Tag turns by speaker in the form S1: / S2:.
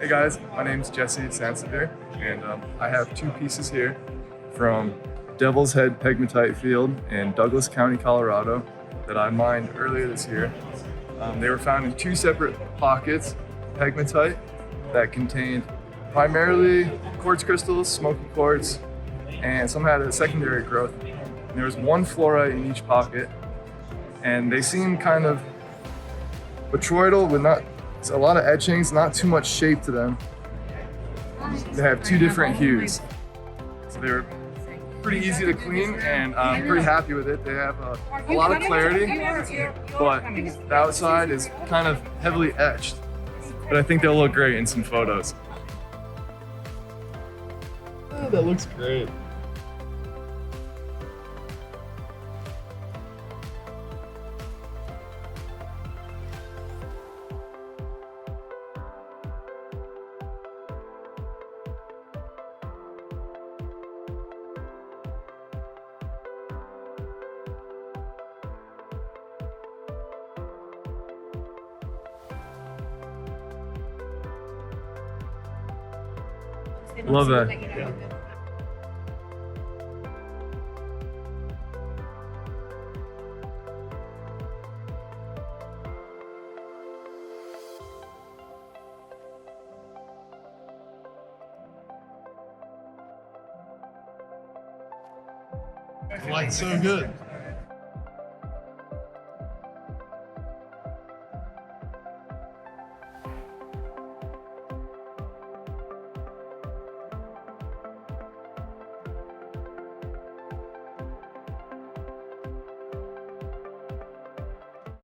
S1: Hey guys, my name is Jesse Sansevier, and I have two pieces here from Devil's Head Pegmatite Field in Douglas County, Colorado that I mined earlier this year. They were found in two separate pockets, pegmatite, that contained primarily quartz crystals, smoky quartz, and some had a secondary growth. And there was one fluorite in each pocket, and they seemed kind of botryoidal with not a lot of etchings, not too much shape to them. They have two different hues. So they're pretty easy to clean, and I'm pretty happy with it. They have a lot of clarity, but the outside is kind of heavily etched. But I think they'll look great in some photos. Oh, that looks great. Love that. Yeah. Light's so good.